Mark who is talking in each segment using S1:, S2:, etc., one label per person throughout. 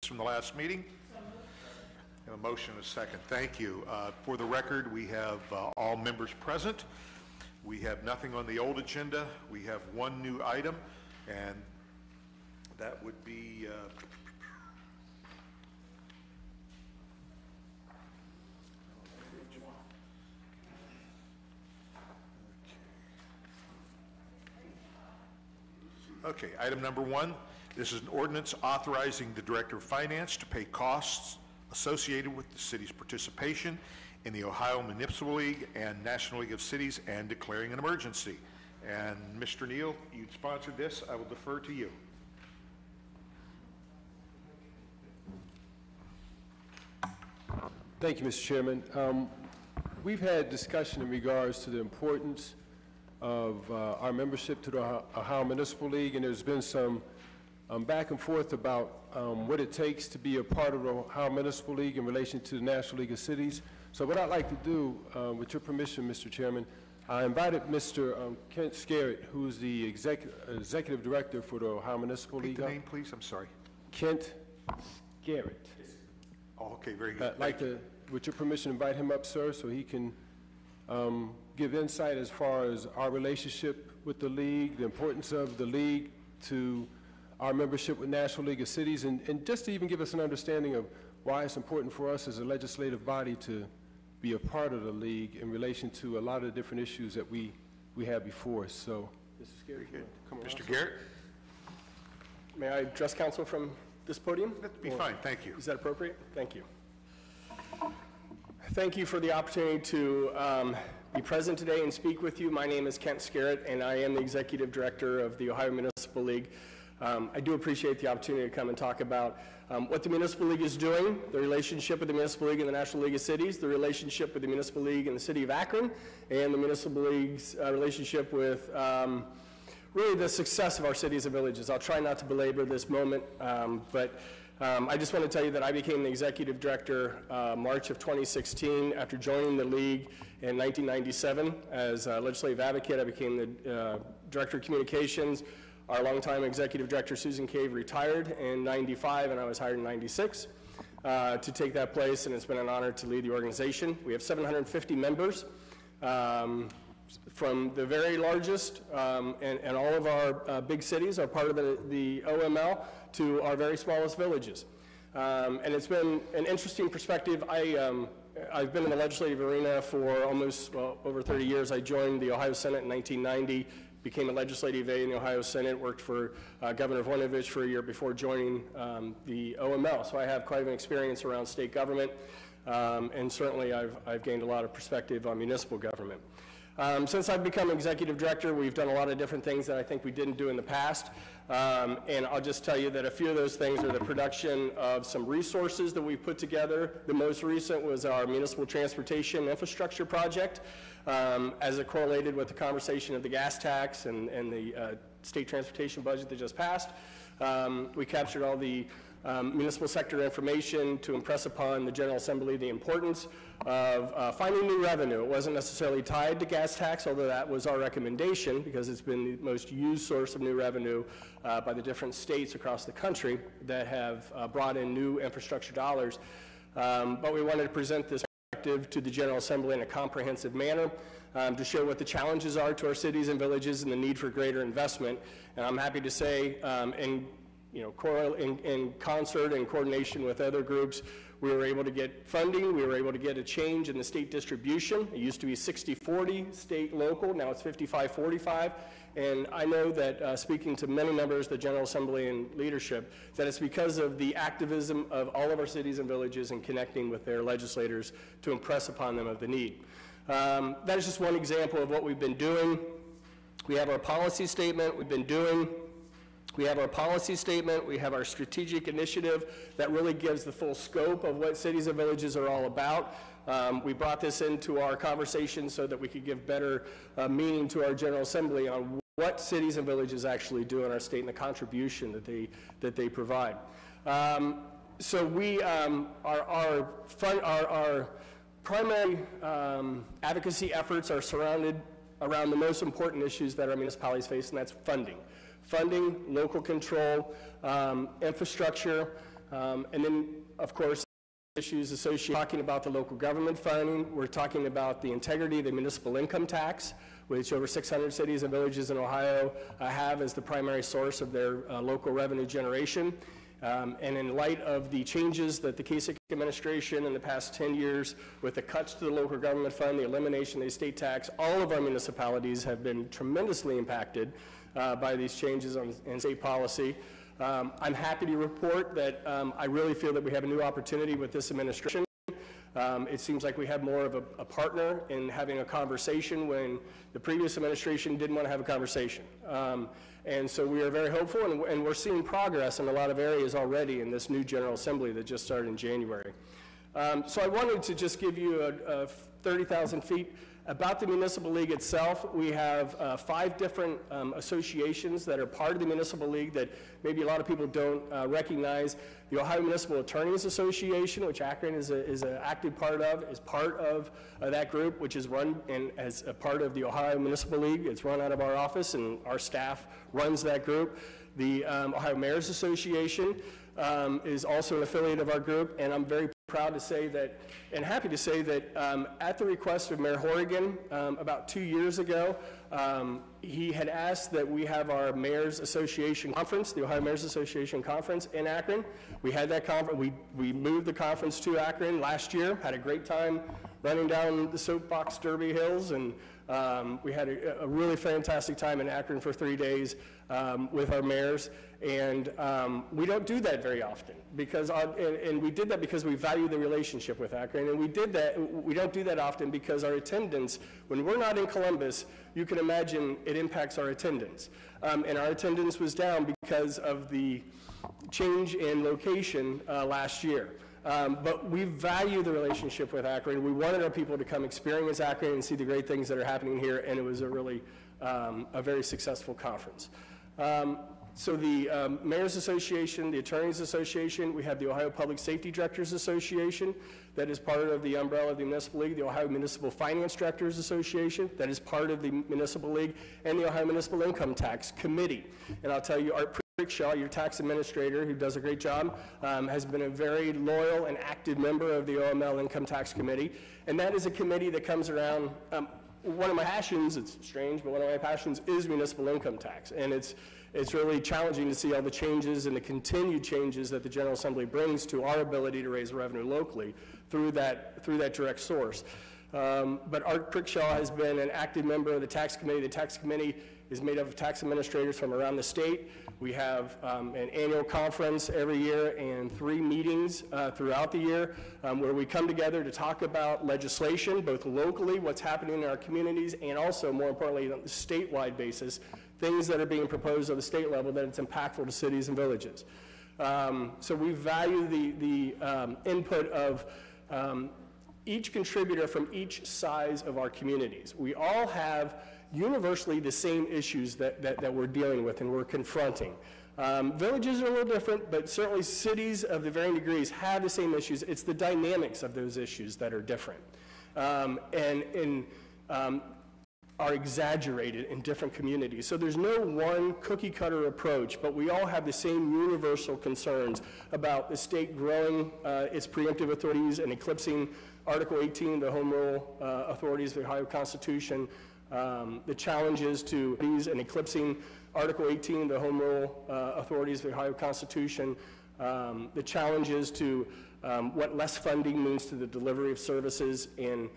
S1: from the last meeting? And a motion and a second. Thank you. For the record, we have all members present. We have nothing on the old agenda. We have one new item, and that would be okay, item number 1. This is an ordinance authorizing the Director of Finance to pay costs associated with the city's participation in the Ohio Municipal League and National League of Cities and declaring an emergency. And Mr. Neal, you'd sponsored this. I will defer to you.
S2: Thank you, Mr. Chairman. We've had discussion in regards to the importance of our membership to the Ohio Municipal League, and there's been some back and forth about what it takes to be a part of the Ohio Municipal League in relation to the National League of Cities. So what I'd like to do, with your permission, Mr. Chairman, I invited Mr. Kent Skerritt, who's the Executive Director for the Ohio Municipal League.
S1: Repeat the name, please. I'm sorry.
S2: Kent Skerritt.
S1: Oh, okay, very good.
S2: I'd like to, with your permission, invite him up, sir, so he can give insight as far as our relationship with the league, the importance of the league to our membership with National League of Cities, and just to even give us an understanding of why it's important for us as a legislative body to be a part of the league in relation to a lot of the different issues that we have before us. So, Mr. Skerritt, come
S1: Mr. Garrett?
S3: May I address council from this podium?
S1: That'd be fine, thank you.
S3: Is that appropriate? Thank you. Thank you for the opportunity to be present today and speak with you. My name is Kent Skerritt, and I am the Executive Director of the Ohio Municipal League. I do appreciate the opportunity to come and talk about what the Municipal League is doing, the relationship with the Municipal League and the National League of Cities, the relationship with the Municipal League and the City of Akron, and the Municipal League's relationship with really the success of our cities and villages. I'll try not to belabor this moment, but I just want to tell you that I became the Executive Director March of 2016 after joining the League in 1997. As a legislative advocate, I became the Director of Communications. Our longtime Executive Director, Susan Cave, retired in 95, and I was hired in 96 to take that place, and it's been an honor to lead the organization. We have 750 members, from the very largest, and all of our big cities are part of the OML, to our very smallest villages. And it's been an interesting perspective. I've been in the legislative arena for almost, over 30 years. I joined the Ohio Senate in 1990, became a legislative aide in the Ohio Senate, worked for Governor Voinovich for a year before joining the OML. So I have quite an experience around state government, and certainly I've gained a lot of perspective on municipal government. Since I've become executive director, we've done a lot of different things that I think we didn't do in the past. And I'll just tell you that a few of those things are the production of some resources that we put together. The most recent was our municipal transportation infrastructure project, as it correlated with the conversation of the gas tax and the state transportation budget that just passed. We captured all the municipal sector information to impress upon the General Assembly the importance of finding new revenue. It wasn't necessarily tied to gas tax, although that was our recommendation because it's been the most used source of new revenue by the different states across the country that have brought in new infrastructure dollars. But we wanted to present this perspective to the General Assembly in a comprehensive manner to show what the challenges are to our cities and villages and the need for greater investment. And I'm happy to say, in concert and coordination with other groups, we were able to get funding. We were able to get a change in the state distribution. It used to be 60-40 state local. Now it's 55-45. And I know that speaking to many members of the General Assembly and leadership, that it's because of the activism of all of our cities and villages and connecting with their legislators to impress upon them of the need. That is just one example of what we've been doing. We have our policy statement we've been doing. We have our policy statement, we have our strategic initiative that really gives the full scope of what cities and villages are all about. We brought this into our conversation so that we could give better meaning to our General Assembly on what cities and villages actually do in our state and the contribution that they provide. So we, our primary advocacy efforts are surrounded around the most important issues that our municipalities face, and that's funding. Funding, local control, infrastructure, And then, of course, issues associated talking about the local government funding. We're talking about the integrity of the municipal income tax, which over 600 cities and villages in Ohio have as the primary source of their local revenue generation. And in light of the changes that the Kasich administration in the past 10 years, with the cuts to the local government fund, the elimination of the estate tax, all of our municipalities have been tremendously impacted by these changes in state policy. I'm happy to report that I really feel that we have a new opportunity with this administration. It seems like we have more of a partner in having a conversation when the previous administration didn't want to have a conversation. And so we are very hopeful, and we're seeing progress in a lot of areas already in this new General Assembly that just started in January. So I wanted to just give you a 30,000 feet about the Municipal League itself. We have 5 different associations that are part of the Municipal League that maybe a lot of people don't recognize. The Ohio Municipal Attorneys Association, which Akron is an active part of, is part of that group, which is run as a part of the Ohio Municipal League. It's run out of our office, and our staff runs that group. The Ohio Mayors Association is also an affiliate of our group, and I'm very proud to say that, and happy to say that at the request of Mayor Horrigan about 2 years ago, he had asked that we have our Mayors Association Conference, the Ohio Mayors Association Conference in Akron. We had that conference, we moved the conference to Akron last year, had a great time running down the Soapbox Derby Hills, and we had a really fantastic time in Akron for 3 days with our mayors, and we don't do that very often because, and we did that because we value the relationship with Akron, and we don't do that often because our attendance, when we're not in Columbus, you can imagine it impacts our attendance, and our attendance was down because of the change in location last year. But we value the relationship with Akron. We wanted our people to come experience Akron and see the great things that are happening here, and it was a really, a very successful conference. So the Mayors Association, the Attorneys Association, we have the Ohio Public Safety Directors Association that is part of the umbrella of the Municipal League, the Ohio Municipal Finance Directors Association that is part of the Municipal League, and the Ohio Municipal Income Tax Committee. And I'll tell you, Art Prickshaw, your tax administrator, who does a great job, has been a very loyal and active member of the OML Income Tax Committee. And that is a committee that comes around, one of my passions, it's strange, but one of my passions is municipal income tax. And it's really challenging to see all the changes and the continued changes that the General Assembly brings to our ability to raise revenue locally through that direct source. But Art Prickshaw has been an active member of the Tax Committee. The Tax Committee is made up of tax administrators from around the state. We have an annual conference every year and 3 meetings throughout the year where we come together to talk about legislation, both locally, what's happening in our communities, and also, more importantly, on a statewide basis, things that are being proposed at the state level that it's impactful to cities and villages. So we value the input of each contributor from each size of our communities. We all have universally the same issues that we're dealing with and we're confronting. Villages are a little different, but certainly cities of the varying degrees have the same issues. It's the dynamics of those issues that are different and are exaggerated in different communities. So there's no one cookie cutter approach, but we all have the same universal concerns about the state growing its preemptive authorities and eclipsing Article 18, the Home Rule authorities of the Ohio Constitution, the challenges to these and eclipsing Article 18, the Home Rule authorities of the Ohio Constitution, the challenges to what less funding means to the delivery of services and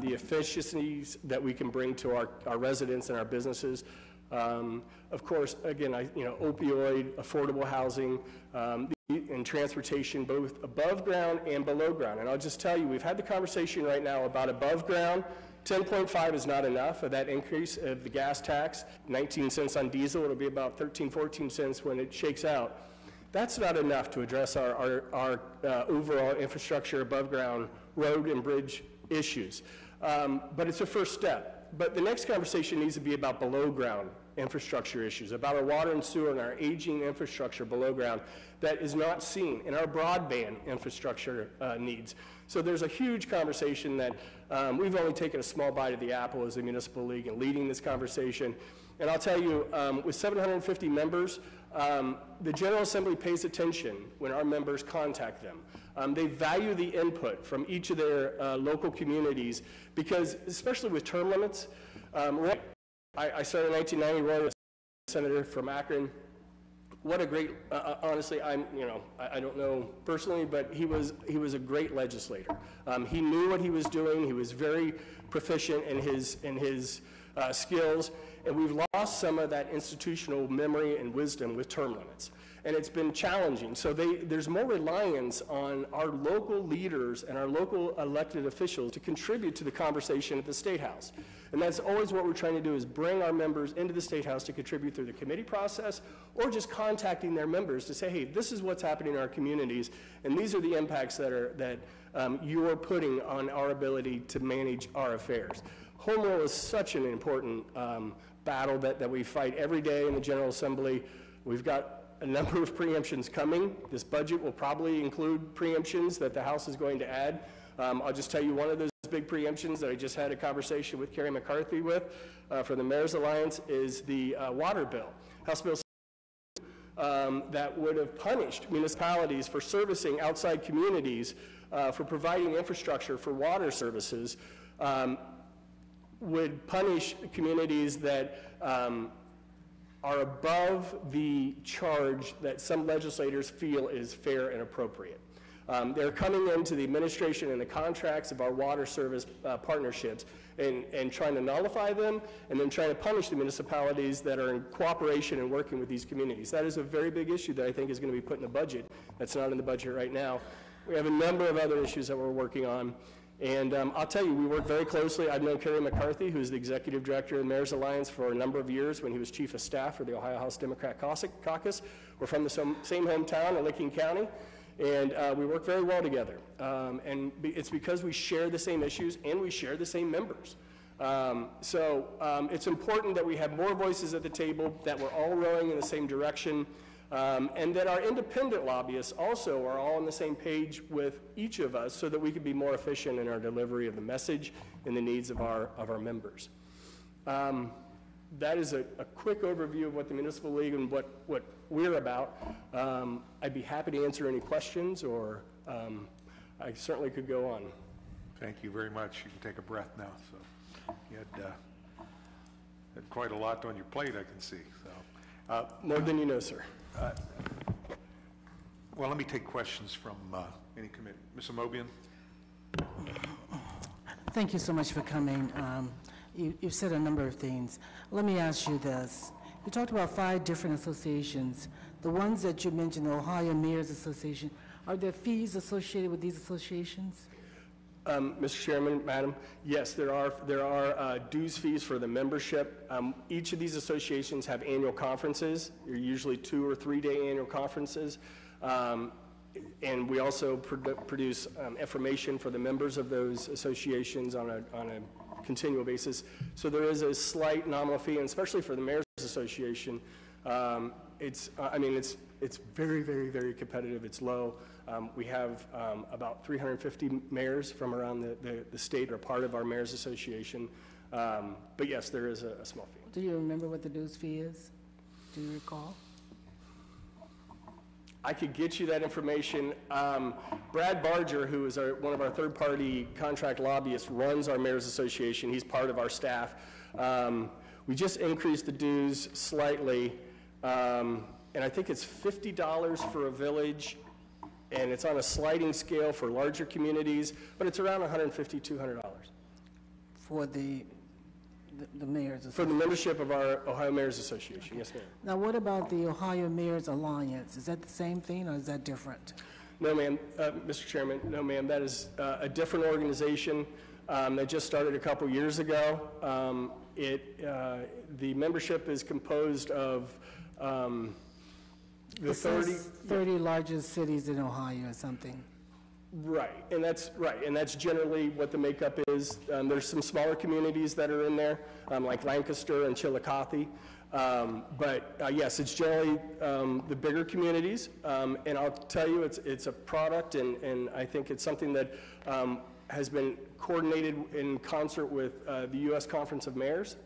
S3: the efficiencies that we can bring to our residents and our businesses. Of course, again, opioid, affordable housing, and transportation, both above ground and below ground. And I'll just tell you, we've had the conversation right now about above ground. 10.5 is not enough of that increase of the gas tax. 19 cents on diesel, it'll be about 13, 14 cents when it shakes out. That's not enough to address our overall infrastructure, above ground, road and bridge issues. But it's a first step. But the next conversation needs to be about below ground infrastructure issues, about our water and sewer and our aging infrastructure below ground that is not seen in our broadband infrastructure needs. So there's a huge conversation that we've only taken a small bite of the apple as a municipal league and leading this conversation. And I'll tell you, with 750 members, The General Assembly pays attention when our members contact them. They value the input from each of their local communities because, especially with term limits, I started in 1990 running as a senator from Akron. What a great, honestly, I don't know personally, but he was a great legislator. He knew what he was doing. He was very proficient in his skills, and we've lost some of that institutional memory and wisdom with term limits. And it's been challenging. So there's more reliance on our local leaders and our local elected officials to contribute to the conversation at the State House. And that's always what we're trying to do, is bring our members into the State House to contribute through the committee process, or just contacting their members to say, hey, this is what's happening in our communities, and these are the impacts that you're putting on our ability to manage our affairs. Home rule is such an important battle that we fight every day in the General Assembly. We've got a number of preemptions coming. This budget will probably include preemptions that the House is going to add. I'll just tell you one of those big preemptions that I just had a conversation with Carrie McCarthy with for the Mayor's Alliance is the water bill. House Bill that would have punished municipalities for servicing outside communities, for providing infrastructure for water services, would punish communities that are above the charge that some legislators feel is fair and appropriate. They're coming into the administration and the contracts of our water service partnerships and trying to nullify them, and then trying to punish the municipalities that are in cooperation and working with these communities. That is a very big issue that I think is going to be put in the budget. That's not in the budget right now. We have a number of other issues that we're working on. And I'll tell you, we work very closely. I've known Carrie McCarthy, who's the executive director of the Mayor's Alliance, for a number of years when he was chief of staff for the Ohio House Democrat Caucus. We're from the same hometown in Licking County, and we work very well together. And it's because we share the same issues and we share the same members. So it's important that we have more voices at the table, that we're all rowing in the same direction, and that our independent lobbyists also are all on the same page with each of us so that we can be more efficient in our delivery of the message and the needs of our members. That is a quick overview of what the Municipal League and what we're about. I'd be happy to answer any questions, or I certainly could go on.
S1: Thank you very much. You can take a breath now. So you had quite a lot on your plate, I can see. So
S3: more than you know, sir.
S1: Well, let me take questions from any committee. Ms. Amobian?
S4: Thank you so much for coming. You've said a number of things. Let me ask you this. You talked about 5 different associations. The ones that you mentioned, the Ohio Mayors Association, are there fees associated with these associations?
S3: Mr. Chairman, Madam, yes, there are dues fees for the membership. Each of these associations have annual conferences. They're usually 2 or 3 day annual conferences. And we also produce information for the members of those associations on a continual basis. So there is a slight nominal fee, and especially for the Mayor's Association, it's very, very, very competitive. It's low. We have about 350 mayors from around the state are part of our Mayor's Association. But yes, there is a small fee.
S4: Do you remember what the dues fee is? Do you recall?
S3: I could get you that information. Brad Barger, who is one of our third-party contract lobbyists, runs our Mayor's Association. He's part of our staff. We just increased the dues slightly, and I think it's $50 for a village, and it's on a sliding scale for larger communities, but it's around $150, $200.
S4: For the Mayor's Association?
S3: For the membership of our Ohio Mayor's Association, yes, ma'am.
S4: Now, what about the Ohio Mayors Alliance? Is that the same thing, or is that different?
S3: No, ma'am. Mr. Chairman, no, ma'am. That is a different organization that just started a couple years ago. The membership is composed of the
S4: 30 largest cities in Ohio or something.
S3: Right, and that's generally what the makeup is. There's some smaller communities that are in there, like Lancaster and Chillicothe. But yes, it's generally the bigger communities. And I'll tell you, it's a product, and I think it's something that has been coordinated in concert with the U.S. Conference of Mayors.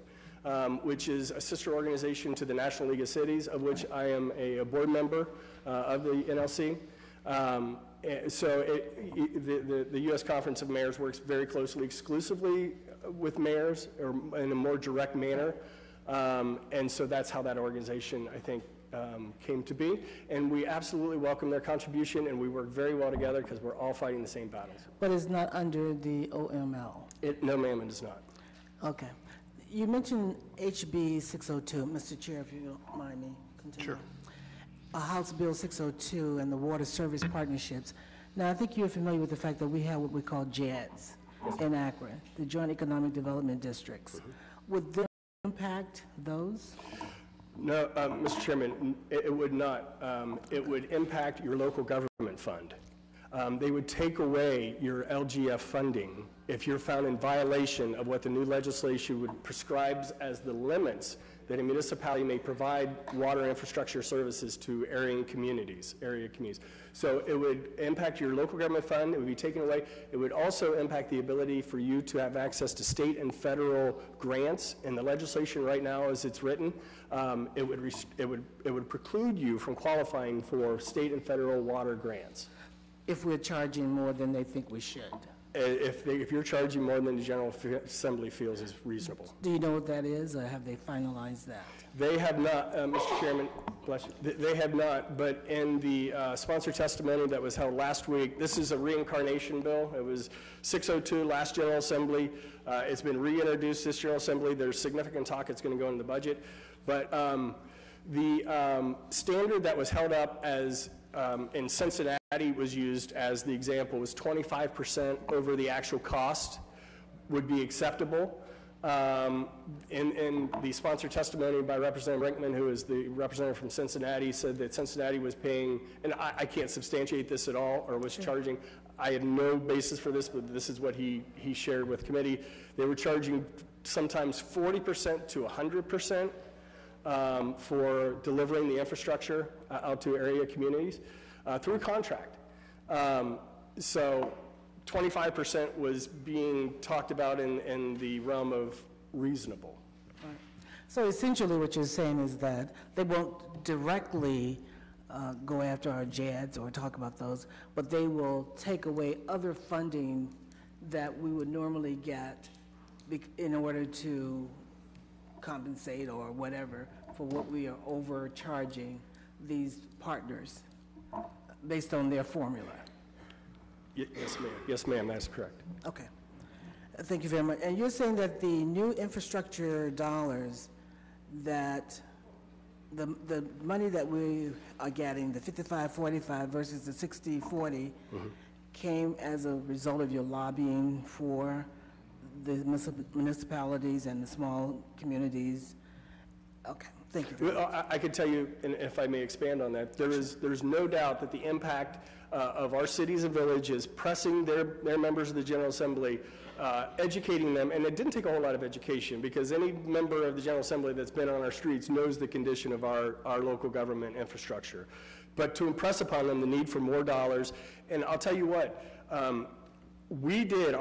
S3: which is a sister organization to the National League of Cities, of which I am a board member of the NLC. The U.S. Conference of Mayors works very closely, exclusively with mayors, or in a more direct manner. And so that's how that organization, I think, came to be. And we absolutely welcome their contribution, and we work very well together because we're all fighting the same battles.
S4: But it's not under the OML?
S3: No, ma'am, it is not.
S4: Okay. You mentioned HB 602, Mr. Chair, if you don't mind me continuing.
S1: Sure.
S4: House Bill 602 and the water service partnerships. Now, I think you're familiar with the fact that we have what we call JEDs in Akron, the Joint Economic Development Districts. Would this impact those?
S3: No, Mr. Chairman, it would not. It would impact your local government fund. They would take away your LGF funding if you're found in violation of what the new legislation would prescribes as the limits that a municipality may provide water infrastructure services to area communities. So it would impact your local government fund, it would be taken away. It would also impact the ability for you to have access to state and federal grants. In the legislation right now as it's written, it would preclude you from qualifying for state and federal water grants.
S4: If we're charging more than they think we should?
S3: If you're charging more than the General Assembly feels is reasonable.
S4: Do you know what that is, or have they finalized that?
S3: They have not, Mr. Chairman, bless you. They have not, but in the sponsor testimony that was held last week, this is a reincarnation bill. It was 602 last General Assembly. It's been reintroduced this General Assembly. There's significant talk it's going to go into the budget. But the standard that was held up as in Cincinnati was used as the example was 25% over the actual cost would be acceptable. In the sponsor testimony by Representative Brinkman, who is the representative from Cincinnati, said that Cincinnati was paying, and I can't substantiate this at all, or was charging. I had no basis for this, but this is what he shared with committee. They were charging sometimes 40% to 100% for delivering the infrastructure out to area communities through contract. So 25% was being talked about in the realm of reasonable.
S4: Right. So essentially what you're saying is that they won't directly go after our JEDs or talk about those, but they will take away other funding that we would normally get in order to compensate or whatever for what we are overcharging these partners based on their formula.
S3: Yes, ma'am. Yes, ma'am, that's correct.
S4: Okay. Thank you very much. And you're saying that the new infrastructure dollars, that the money that we are getting, the 55-45 versus the 60-40, came as a result of your lobbying for the municipalities and the small communities? Okay, thank you.
S3: Well, I could tell you, and if I may expand on that, there's no doubt that the impact of our cities and villages pressing their members of the General Assembly, educating them, and it didn't take a whole lot of education, because any member of the General Assembly that's been on our streets knows the condition of our local government infrastructure. But to impress upon them the need for more dollars, and I'll tell you what, our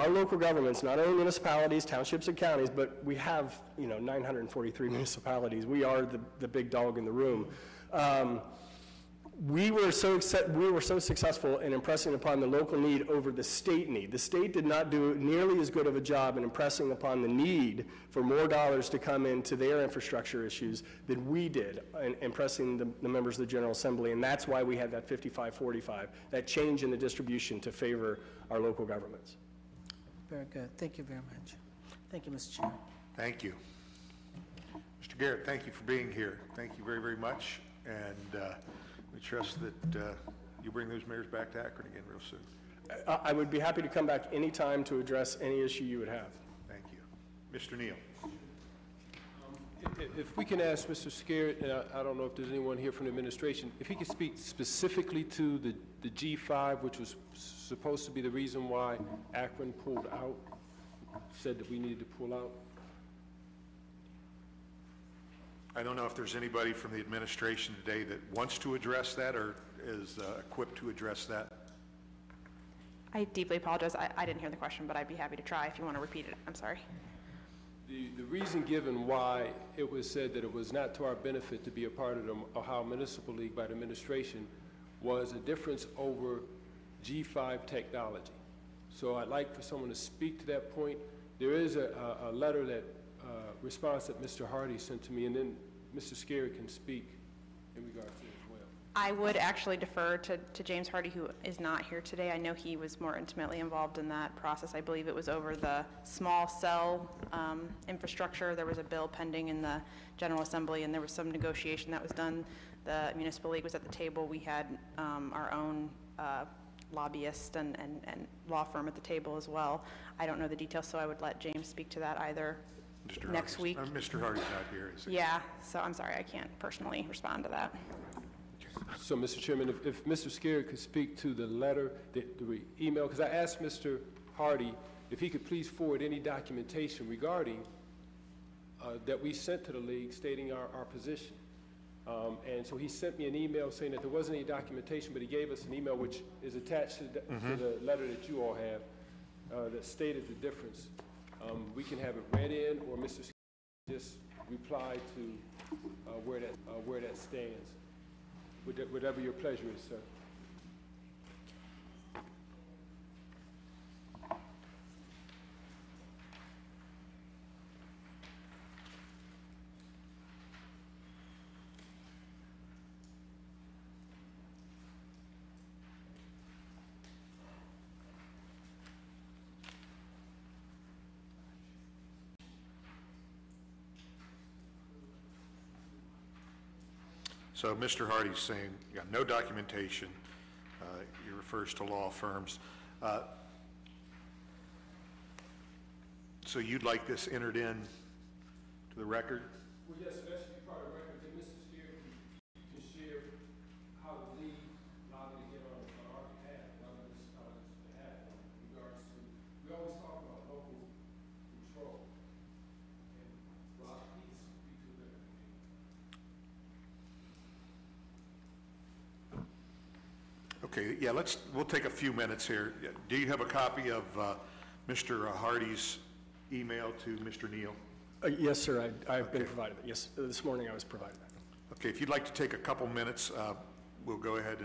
S3: local governments, not only municipalities, townships, and counties, but we have, 943 municipalities. We are the big dog in the room. We were so successful in impressing upon the local need over the state need. The state did not do nearly as good of a job in impressing upon the need for more dollars to come into their infrastructure issues than we did in impressing the members of the General Assembly, and that's why we had that 55-45, that change in the distribution to favor our local governments.
S4: Very good. Thank you very much. Thank you, Mr. Chair.
S1: Thank you. Mr. Garrett, thank you for being here. Thank you very, very much. And we trust that you bring those mayors back to Akron again real soon.
S3: I would be happy to come back anytime to address any issue you would have.
S1: Thank you. Mr. Neal.
S2: If we can ask Mr. Scarrett, and I don't know if there's anyone here from the administration, if he could speak specifically to the G5, which was supposed to be the reason why Akron pulled out, said that we needed to pull out.
S1: I don't know if there's anybody from the administration today that wants to address that or is equipped to address that.
S5: I deeply apologize. I didn't hear the question, but I'd be happy to try if you want to repeat it. I'm sorry.
S2: The reason given why it was said that it was not to our benefit to be a part of the Ohio Municipal League by the administration was a difference over G5 technology. So I'd like for someone to speak to that point. There is a letter that, response that Mr. Hardy sent to me, and then Mr. Scarry can speak in regards to it as well.
S5: I would actually defer to James Hardy, who is not here today. I know he was more intimately involved in that process. I believe it was over the small cell infrastructure. There was a bill pending in the General Assembly, and there was some negotiation that was done. The Municipal League was at the table. We had our own lobbyist and law firm at the table as well. I don't know the details, so I would let James speak to that either next week.
S1: Mr. Hardy's not here, is he?
S5: Yeah, so I'm sorry, I can't personally respond to that.
S2: So, Mr. Chairman, if Mr. Scarry could speak to the letter, the email, because I asked Mr. Hardy if he could please forward any documentation regarding that we sent to the league stating our position. And so he sent me an email saying that there wasn't any documentation, but he gave us an email which is attached to the letter that you all have that stated the difference. We can have it read in, or Mr. Scarry just reply to where that stands. Whatever your pleasure is, sir.
S1: So Mr. Hardy's saying you got no documentation. He refers to law firms. So you'd like this entered in to the record?
S2: Well, yes, that should be part of the record. Then Mr. Scarry can share how the league lobbied to get on our behalf, on the municipality's behalf, in regards to, we always talk about local control. And Rob, please speak to that.
S1: Okay, yeah, we'll take a few minutes here. Do you have a copy of Mr. Hardy's email to Mr. Neal?
S3: Yes, sir, I've been provided that. Yes, this morning I was provided that.
S1: Okay, if you'd like to take a couple minutes, we'll go ahead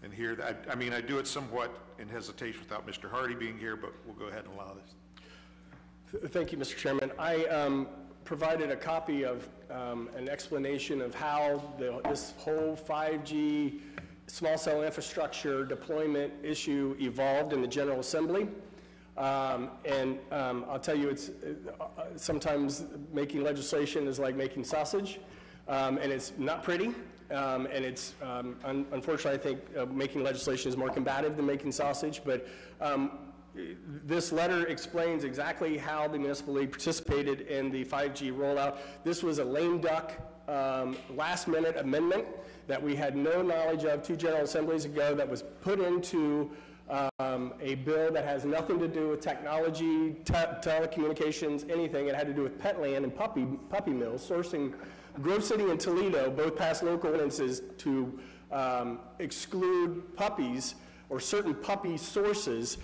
S1: and hear that. I mean, I do it somewhat in hesitation without Mr. Hardy being here, but we'll go ahead and allow this.
S3: Thank you, Mr. Chairman. I provided a copy of an explanation of how this whole 5G small cell infrastructure deployment issue evolved in the General Assembly. I'll tell you, it's sometimes making legislation is like making sausage, and it's not pretty. And it's, unfortunately, I think making legislation is more combative than making sausage, but this letter explains exactly how the Municipal League participated in the 5G rollout. This was a lame duck, last-minute amendment that we had no knowledge of 2 General Assemblies ago that was put into a bill that has nothing to do with technology, telecommunications, anything. It had to do with pet land and puppy mills, sourcing. Grove City and Toledo both passed local ordinances to exclude puppies or certain puppy sources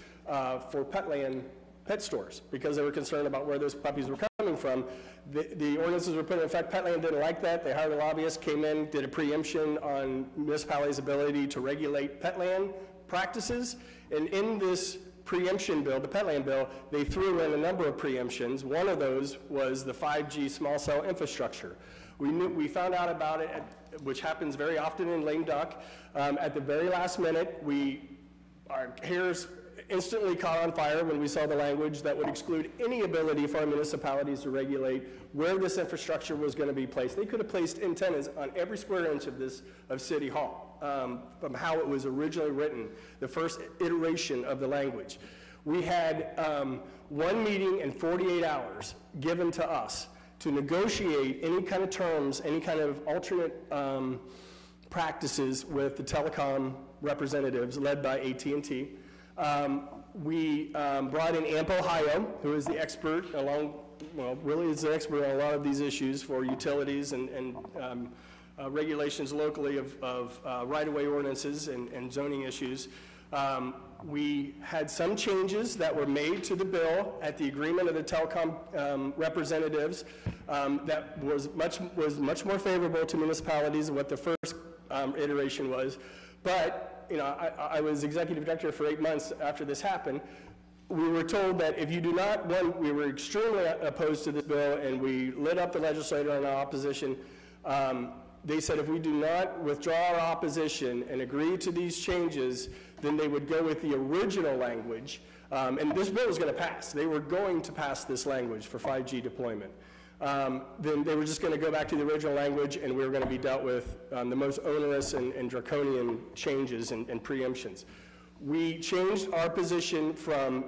S3: for pet stores because they were concerned about where those puppies were coming from. The ordinances were put in effect. Petland didn't like that. They hired a lobbyist, came in, did a preemption on municipalities' ability to regulate petland practices. And in this preemption bill, the Petland bill, they threw in a number of preemptions. One of those was the 5G small cell infrastructure. We found out about it, which happens very often in lame duck. At the very last minute, our hairs instantly caught on fire when we saw the language that would exclude any ability for our municipalities to regulate where this infrastructure was going to be placed. They could have placed antennas on every square inch of City Hall from how it was originally written, the first iteration of the language. We had one meeting and 48 hours given to us to negotiate any kind of terms, any kind of alternate practices with the telecom representatives led by AT&T. We brought in AMP Ohio, who is the expert really is the expert on a lot of these issues for utilities and regulations locally of right-of-way ordinances and zoning issues. We had some changes that were made to the bill at the agreement of the telecom representatives that was much more favorable to municipalities than what the first iteration was. But, you know, I was executive director for 8 months after this happened. We were told that if you do not, we were extremely opposed to this bill, and we lit up the legislator in our opposition. They said if we do not withdraw our opposition and agree to these changes, then they would go with the original language. And this bill was going to pass. They were going to pass this language for 5G deployment. Then they were just going to go back to the original language, and we were going to be dealt with the most onerous and draconian changes and preemptions. We changed our position from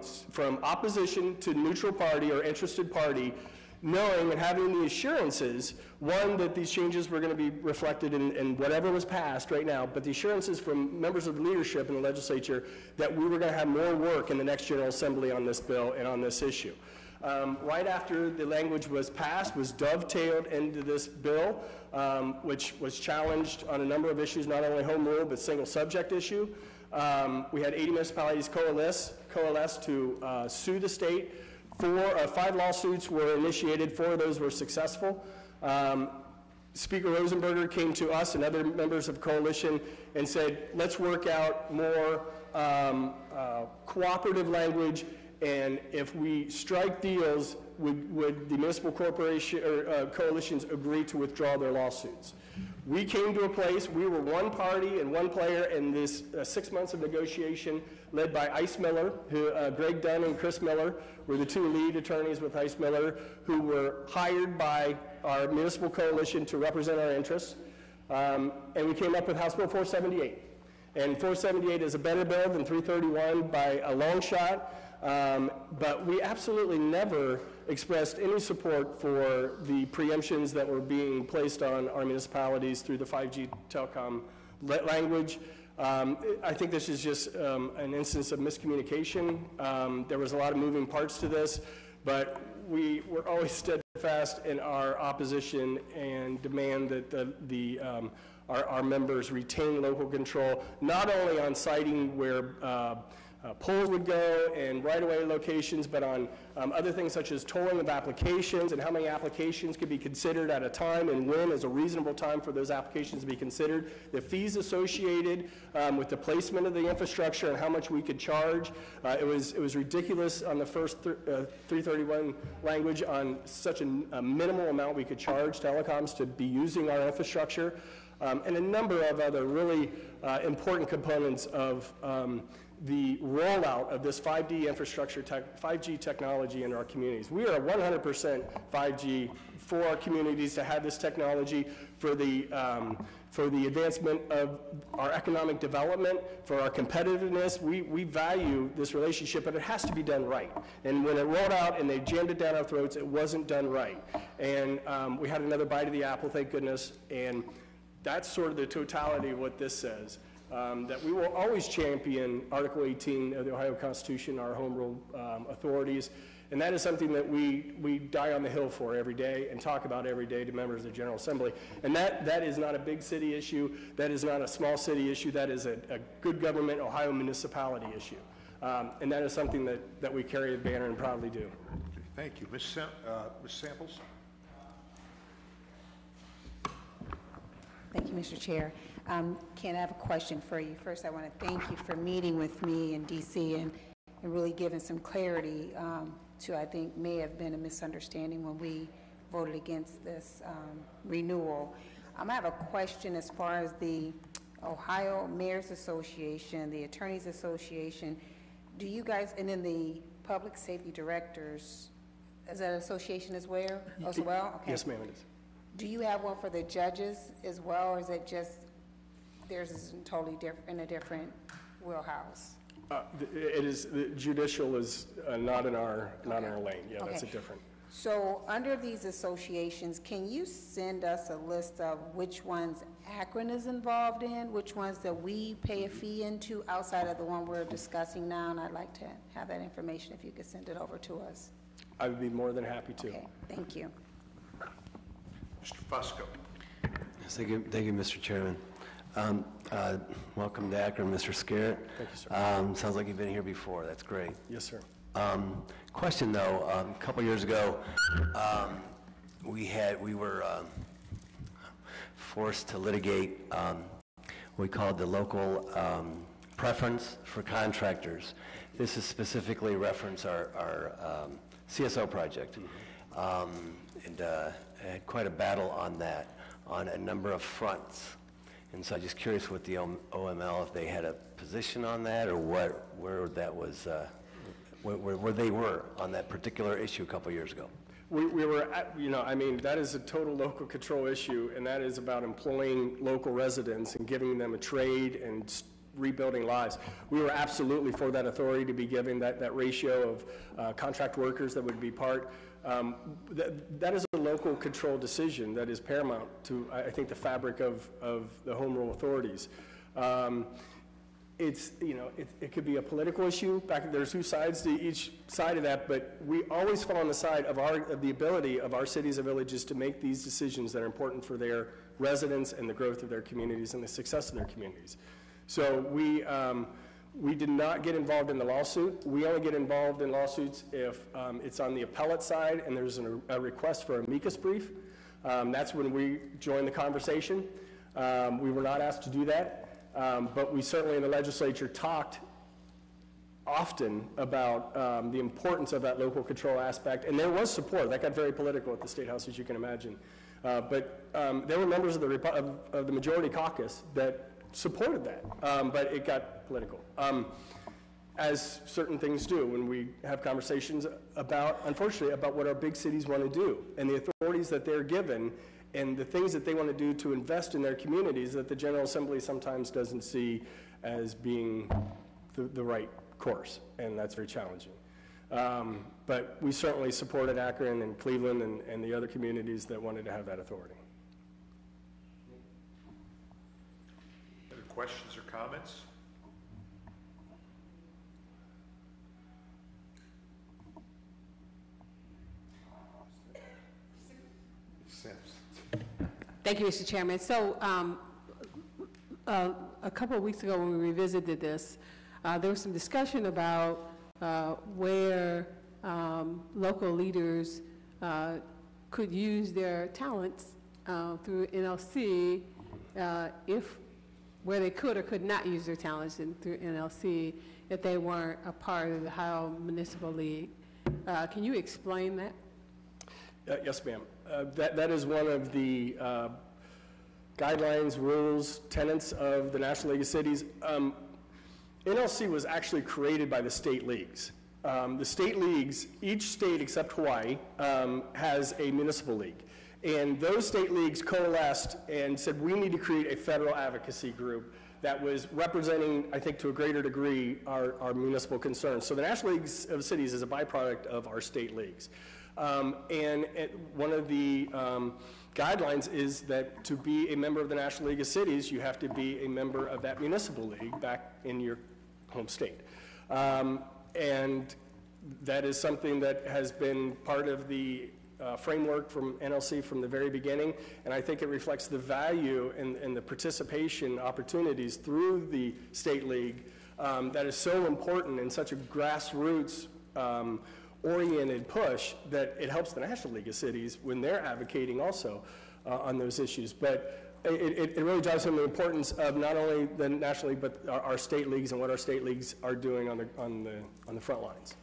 S3: opposition to neutral party or interested party, knowing and having the assurances, one, that these changes were going to be reflected in whatever was passed right now, but the assurances from members of the leadership in the legislature that we were going to have more work in the next General Assembly on this bill and on this issue. Right after the language was passed, was dovetailed into this bill, which was challenged on a number of issues, not only home rule, but single subject issue. We had 80 municipalities coalesce to sue the state. 5 lawsuits were initiated, 4 of those were successful. Speaker Rosenberger came to us and other members of the coalition and said, let's work out more cooperative language, and if we strike deals, would the municipal corporation or coalitions agree to withdraw their lawsuits? We came to a place, we were one party and one player in this 6 months of negotiation led by Ice Miller, who Greg Dunn and Chris Miller were the 2 lead attorneys with Ice Miller, who were hired by our municipal coalition to represent our interests. And we came up with House Bill 478. And 478 is a better bill than 331 by a long shot. But we absolutely never expressed any support for the preemptions that were being placed on our municipalities through the 5G telecom language. I think this is just an instance of miscommunication. There was a lot of moving parts to this, but we were always steadfast in our opposition and demand that our members retain local control, not only on siting where poles would go and right-of-way locations, but on other things such as tolling of applications and how many applications could be considered at a time and when is a reasonable time for those applications to be considered, the fees associated with the placement of the infrastructure and how much we could charge. It was ridiculous on the first 331 language on such a minimal amount we could charge telecoms to be using our infrastructure, and a number of other really important components of the rollout of this 5G infrastructure, 5G technology in our communities. We are 100% 5G for our communities to have this technology for the advancement of our economic development, for our competitiveness. We value this relationship, but it has to be done right. And when it rolled out and they jammed it down our throats, it wasn't done right. And we had another bite of the apple, thank goodness, and that's sort of the totality of what this says. That we will always champion Article 18 of the Ohio Constitution, our home rule authorities, and that is something that we die on the Hill for every day and talk about every day to members of the General Assembly. And that is not a big city issue, that is not a small city issue, that is a good government Ohio municipality issue. And that is something that we carry the banner and proudly do.
S1: Thank you. Ms. Samples?
S6: Thank you, Mr. Chair. Ken, I have a question for you. First, I want to thank you for meeting with me in D.C. and really giving some clarity to, I think, may have been a misunderstanding when we voted against this renewal. I have a question as far as the Ohio Mayors Association, the Attorneys Association. Do you guys, and then the Public Safety Directors, is that an association as well? Okay.
S3: Yes, ma'am, it is.
S6: Do you have one for the judges as well, or is it just theirs is totally different, in a different wheelhouse?
S3: It is, the judicial is not in our lane. Yeah, okay. That's a different.
S6: So under these associations, can you send us a list of which ones Akron is involved in, which ones that we pay a fee into outside of the one we're discussing now? And I'd like to have that information if you could send it over to us.
S3: I would be more than happy to.
S6: Okay, thank you.
S1: Mr. Fusco.
S7: Yes, thank you, Mr. Chairman. Welcome to Akron, Mr. Scarrett.
S3: Thank you, sir.
S7: Sounds like you've been here before. That's great.
S3: Yes, sir.
S7: Question, though, a couple years ago, we were forced to litigate what we called the local preference for contractors. This is specifically reference our CSO project. And I had quite a battle on that on a number of fronts. And so I'm just curious what the OML, if they had a position on that, or where that was, where they were on that particular issue a couple years ago.
S3: We were, I mean, that is a total local control issue, and that is about employing local residents and giving them a trade and rebuilding lives. We were absolutely for that authority to be given that ratio of contract workers that would be part. That is a local control decision that is paramount to, I think, the fabric of the home rule authorities. It's, it could be a political issue. There's two sides to each side of that, but we always fall on the side of the ability of our cities and villages to make these decisions that are important for their residents and the growth of their communities and the success of their communities. So we did not get involved in the lawsuit. We only get involved in lawsuits if it's on the appellate side and there's a request for an amicus brief. That's when we join the conversation. We were not asked to do that. But we certainly in the legislature talked often about the importance of that local control aspect, and there was support. That got very political at the State House, as you can imagine. But there were members of the majority caucus that supported that, but it got political. As certain things do when we have conversations about, unfortunately, about what our big cities want to do and the authorities that they're given and the things that they want to do to invest in their communities that the General Assembly sometimes doesn't see as being the right course, and that's very challenging. But we certainly supported Akron and Cleveland and the other communities that wanted to have that authority.
S1: Other questions or comments?
S8: Thank you, Mr. Chairman. So a couple of weeks ago when we revisited this, there was some discussion about where local leaders could use their talents through NLC where they could or could not use their talents through NLC if they weren't a part of the Ohio Municipal League. Can you explain that?
S3: Yes, ma'am. That is one of the guidelines, rules, tenets of the National League of Cities. NLC was actually created by the state leagues. The state leagues, each state except Hawaii, has a municipal league. And those state leagues coalesced and said, we need to create a federal advocacy group that was representing, I think to a greater degree, our municipal concerns. So the National League of Cities is a byproduct of our state leagues. And one of the guidelines is that to be a member of the National League of Cities, you have to be a member of that municipal league back in your home state. And that is something that has been part of the framework from NLC from the very beginning, and I think it reflects the value and the participation opportunities through the state league that is so important in such a grassroots oriented push that it helps the National League of Cities when they're advocating also on those issues. But it really drives home the importance of not only the National League, but our state leagues and what our state leagues are doing on the front lines.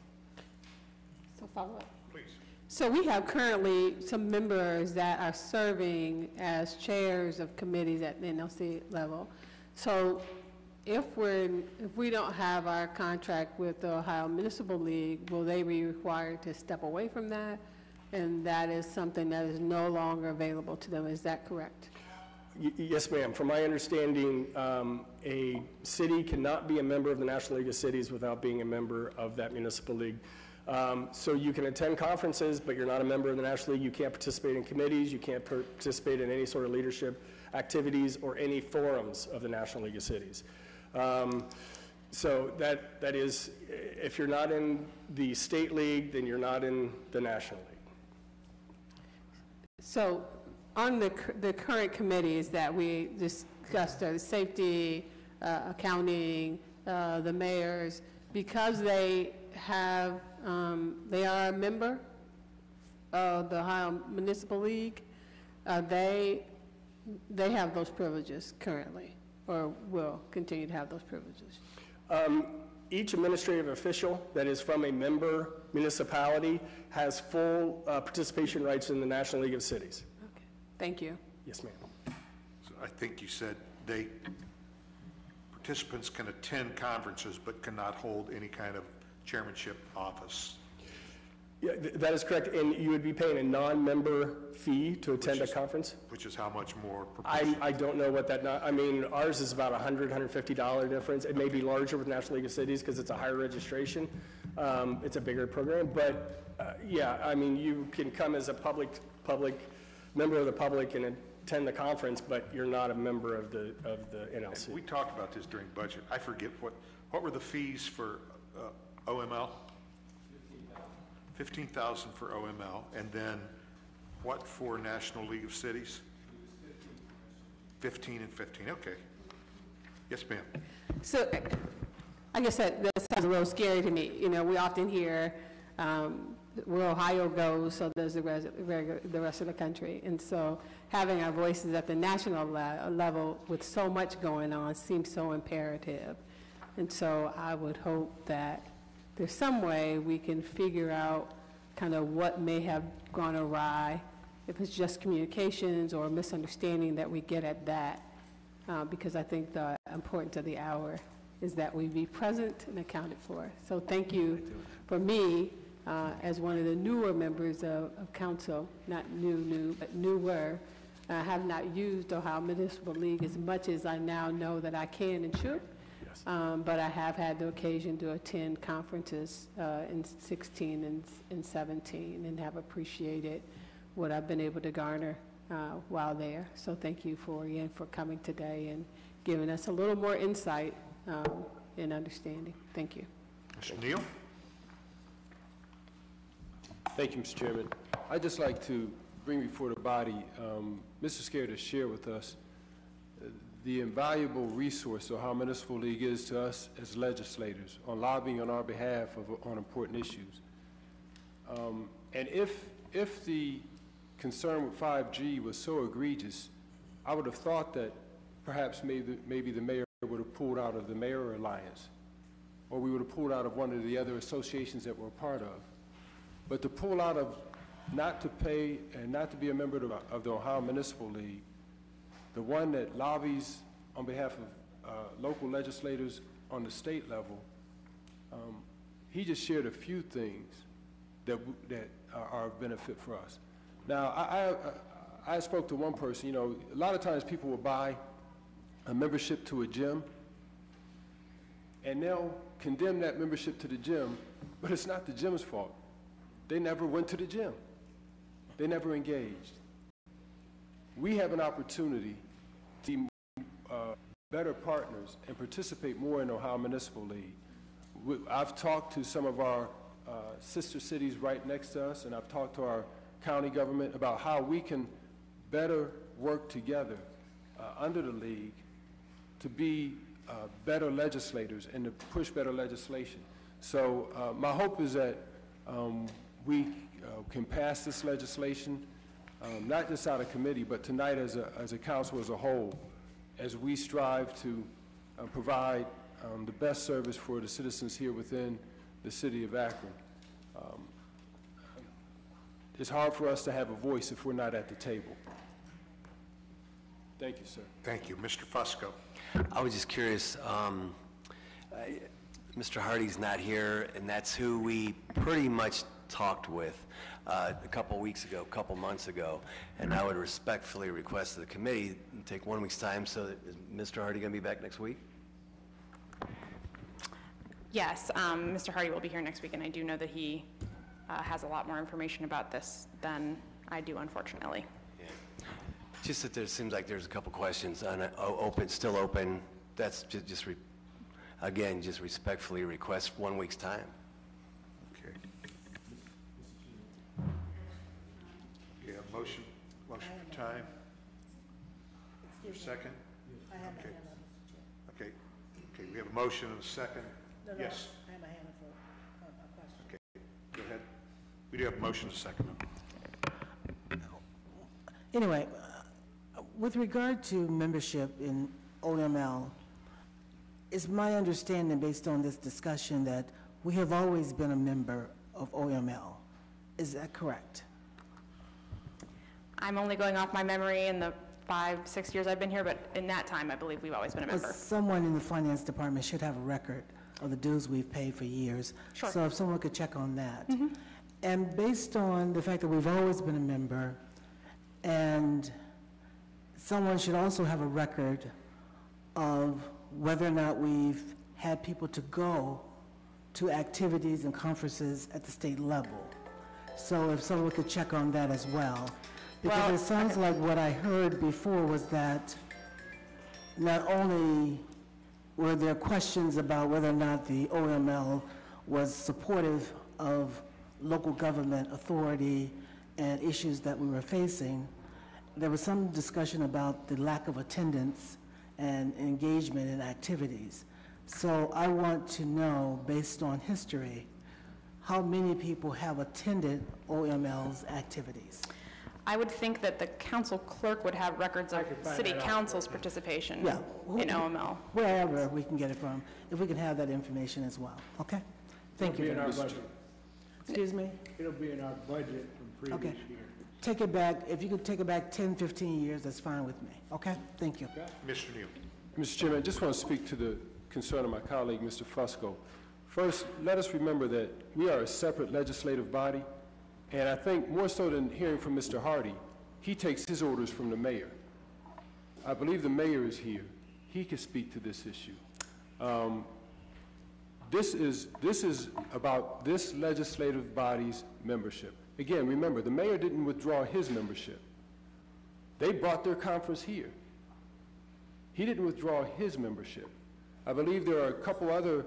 S8: So follow up.
S1: Please.
S8: So we have currently some members that are serving as chairs of committees at the NLC level. So if we don't have our contract with the Ohio Municipal League, will they be required to step away from that? And that is something that is no longer available to them. Is that correct?
S3: Yes, ma'am. From my understanding, a city cannot be a member of the National League of Cities without being a member of that municipal league. So you can attend conferences, but you're not a member of the National League. You can't participate in committees. You can't participate in any sort of leadership activities or any forums of the National League of Cities. So that is, if you're not in the state league, then you're not in the National League.
S8: So on the current committees that we just discussed, safety, accounting, the mayors, because they have, they are a member of the Ohio Municipal League, they have those privileges currently, or will continue to have those privileges.
S3: Each administrative official that is from a member municipality has full participation rights in the National League of Cities.
S8: Okay. Thank you.
S3: Yes, ma'am.
S1: So I think you said participants can attend conferences but cannot hold any kind of chairmanship office.
S3: Yeah, that is correct, and you would be paying a non-member fee to attend a conference?
S1: Which is how much more?
S3: I don't know what that, I mean, ours is about $100, $150 difference. It may be larger with National League of Cities because it's a higher registration. It's a bigger program, but yeah, I mean, you can come as a public member of the public and attend the conference, but you're not a member of the NLC.
S1: We talked about this during budget. I forget what were the fees for OML? $15,000 for OML, and then what for National League of Cities? 15 and 15, okay. Yes, ma'am.
S8: So I guess that sounds a little scary to me. You know, we often hear where Ohio goes, so does the rest of the country. And so having our voices at the national level with so much going on seems so imperative. And so I would hope that there's some way we can figure out kind of what may have gone awry, if it's just communications or misunderstanding, that we get at that, because I think the importance of the hour is that we be present and accounted for. So thank you for me, as one of the newer members of council, not new, but newer. I have not used Ohio Municipal League as much as I now know that I can and should. But I have had the occasion to attend conferences in 16 and 17 and have appreciated what I've been able to garner while there. So thank you again for coming today and giving us a little more insight and understanding. Thank you.
S1: Mr. Neal?
S2: Thank you, Mr. Chairman. I'd just like to bring before the body Mr. Scare to share with us the invaluable resource the Ohio Municipal League is to us as legislators on lobbying on our behalf on important issues. And if the concern with 5G was so egregious, I would have thought that perhaps maybe the mayor would have pulled out of the Mayor Alliance, or we would have pulled out of one of the other associations that we're a part of. But to pull out of, not to pay and not to be a member of the Ohio Municipal League, the one that lobbies on behalf of local legislators on the state level, he just shared a few things that are of benefit for us. Now, I spoke to one person. You know, a lot of times people will buy a membership to a gym, and they'll condemn that membership to the gym, but it's not the gym's fault. They never went to the gym. They never engaged. We have an opportunity to be better partners and participate more in the Ohio Municipal League. I've talked to some of our sister cities right next to us, and I've talked to our county government about how we can better work together under the league to be better legislators and to push better legislation. So my hope is that we can pass this legislation, not just out of committee, but tonight as a council as a whole, as we strive to provide the best service for the citizens here within the city of Akron. It's hard for us to have a voice if we're not at the table. Thank you, sir.
S1: Thank you. Mr. Fusco?
S7: I was just curious, Mr. Hardy's not here, and that's who we pretty much talked with a couple months ago, and I would respectfully request the committee take 1 week's time. So is Mr. Hardy going to be back next week?
S5: Yes, Mr. Hardy will be here next week, and I do know that he has a lot more information about this than I do, unfortunately.
S7: Yeah. Just that there seems like there's a couple questions on still open. That's again, just respectfully request 1 week's time.
S1: Okay. Yeah, motion for time. Is there a second? Okay. Okay, okay, we have a motion and a second. Yes,
S9: I have a hand for a question.
S1: okay, go ahead. We do have a motion and a second.
S4: Anyway, with regard to membership in OML, it's my understanding, based on this discussion, that we have always been a member of OML. Is that correct?
S5: I'm only going off my memory in the 5-6 years I've been here, but in that time, I believe we've always been a
S4: But
S5: member.
S4: someone in the finance department should have a record of the dues we've paid for years.
S5: Sure.
S4: So if someone could check on that. And based on the fact that we've always been a member, and someone should also have a record of whether or not we've had people to go to activities and conferences at the state level. So if someone could check on that as well. Because
S5: Well,
S4: it sounds like what I heard before was that not only were there questions about whether or not the OML was supportive of local government authority and issues that we were facing, there was some discussion about the lack of attendance and engagement in activities. So I want to know, based on history, how many people have attended OML's activities?
S5: I would think that the council clerk would have records of city council's participation
S4: Yeah.
S5: in OML.
S4: Wherever we can get it from, if we can have that information as well, okay? Thank you.
S9: It'll be in our budget.
S4: Excuse me?
S9: It'll be in our budget from
S4: Okay.
S9: previous year.
S4: Take it back, if you could take it back 10, 15 years, that's fine with me, okay? Thank you.
S1: Mr. Neal.
S2: Mr. Chairman, I just want to speak to the concern of my colleague, Mr. Fusco. First, let us remember that we are a separate legislative body, and I think more so than hearing from Mr. Hardy, he takes his orders from the mayor. I believe the mayor is here. He can speak to this issue. This is about this legislative body's membership. Again, remember, the mayor didn't withdraw his membership. They brought their conference here. He didn't withdraw his membership. I believe there are a couple other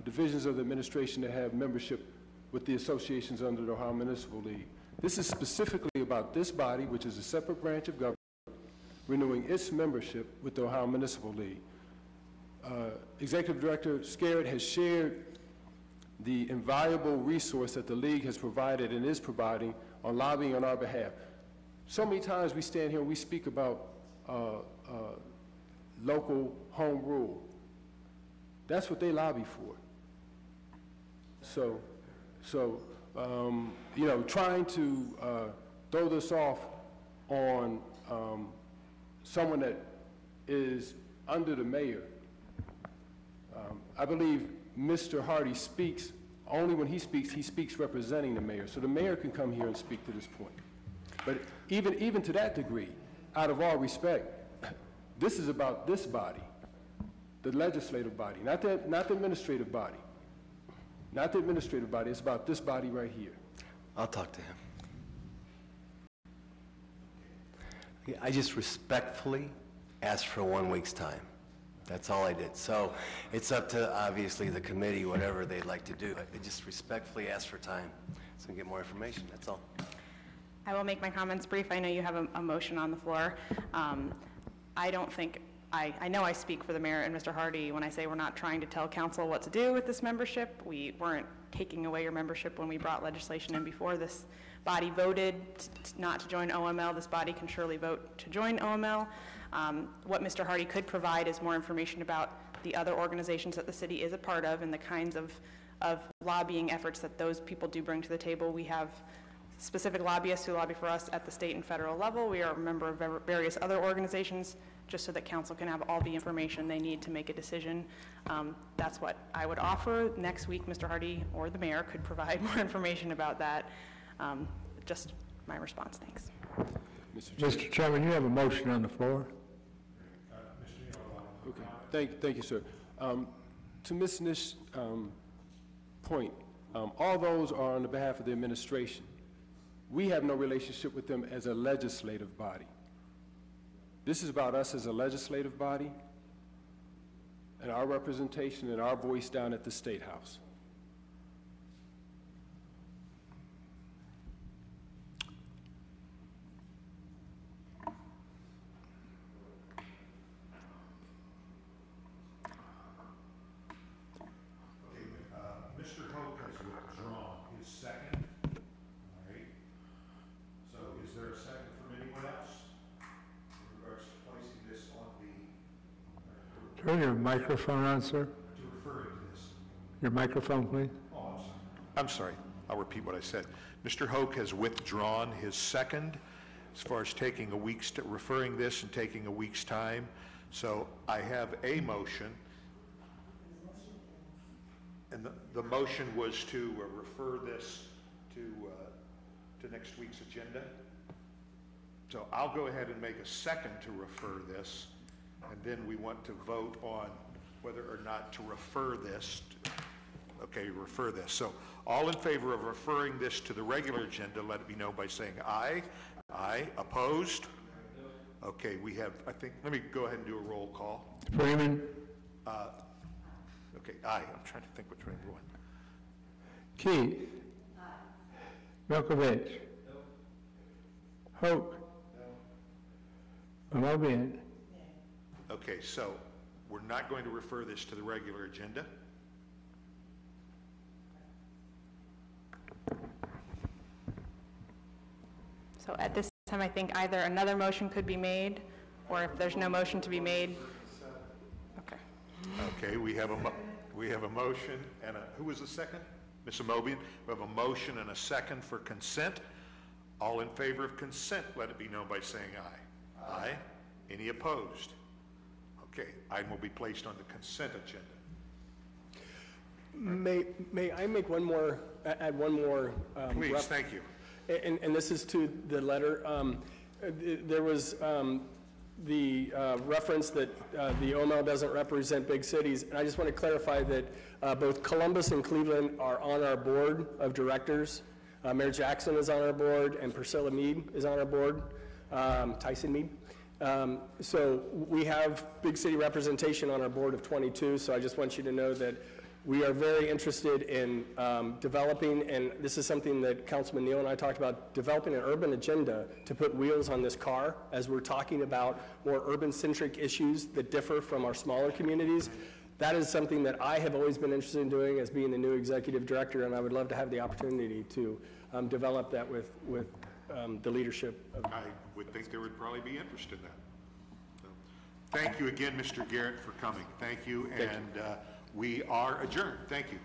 S2: divisions of the administration that have membership with the associations under the Ohio Municipal League. This is specifically about this body, which is a separate branch of government, renewing its membership with the Ohio Municipal League. Executive Director Scarrett has shared the invaluable resource that the league has provided and is providing on lobbying on our behalf. So many times we stand here and we speak about local home rule. That's what they lobby for. So you know, trying to throw this off on someone that is under the mayor, I believe Mr. Hardy speaks, only when he speaks representing the mayor. So the mayor can come here and speak to this point. But even to that degree, out of all respect, this is about this body, the legislative body, not the administrative body. Not the administrative body, it's about this body right here.
S7: I'll talk to him. I just respectfully asked for 1 week's time. That's all I did. So it's up to, obviously, the committee, whatever they'd like to do. I just respectfully asked for time so we can get more information, that's all.
S5: I will make my comments brief. I know you have a motion on the floor. I don't think, I know I speak for the mayor and Mr. Hardy when I say we're not trying to tell council what to do with this membership. We weren't taking away your membership when we brought legislation in before. This body voted not to join OML. This body can surely vote to join OML. What Mr. Hardy could provide is more information about the other organizations that the city is a part of and the kinds of lobbying efforts that those people do bring to the table. We have specific lobbyists who lobby for us at the state and federal level. We are a member of various other organizations, just so that council can have all the information they need to make a decision. That's what I would offer. Next week, Mr. Hardy or the mayor could provide more information about that. Just my response, thanks.
S9: Mr. Chairman, you have a motion on the floor.
S2: Okay, thank you, sir. To Ms. Nish's point, all those are on the behalf of the administration. We have no relationship with them as a legislative body. This is about us as a legislative body and our representation and our voice down at the State House.
S9: Turn your microphone on, sir.
S1: To refer it to this.
S9: Your microphone, please.
S1: I'm sorry, I'll repeat what I said. Mr. Hoke has withdrawn his second as far as taking a week's, referring this and taking a week's time. So I have a motion. And the motion was to refer this to next week's agenda. So I'll go ahead and make a second to refer this, and then we want to vote on whether or not to refer this. Okay, refer this. So all in favor of referring this to the regular agenda, let it be known by saying aye. Aye. Opposed? Okay, we have, I think, let me go ahead and do a roll call.
S9: Freeman,
S1: Okay, aye. I'm trying to think which way we're going.
S9: Keith. Milkovich. Hope. Mobian.
S1: Okay, so we're not going to refer this to the regular agenda.
S5: So at this time, I think either another motion could be made, or if there's no motion to be made. Okay.
S1: Okay, we have a motion and who was the second? Ms. Amobian. We have a motion and a second for consent. All in favor of consent, let it be known by saying aye. Aye. Any opposed? Okay, item will be placed on the consent agenda.
S3: May I make one more, add one more?
S1: Please, thank you.
S3: And this is to the letter. There was the reference that the OML doesn't represent big cities. And I just want to clarify that both Columbus and Cleveland are on our board of directors. Mayor Jackson is on our board, and Priscilla Mead is on our board, Tyson Mead. So we have big city representation on our board of 22, so I just want you to know that we are very interested in developing, and this is something that Councilman Neal and I talked about, developing an urban agenda to put wheels on this car as we're talking about more urban-centric issues that differ from our smaller communities. That is something that I have always been interested in doing as being the new executive director, and I would love to have the opportunity to develop that with the leadership of.
S1: I would think there would probably be interest in that. So, thank you again, Mr. Garrett, for coming. Thank you, and we are adjourned. Thank you.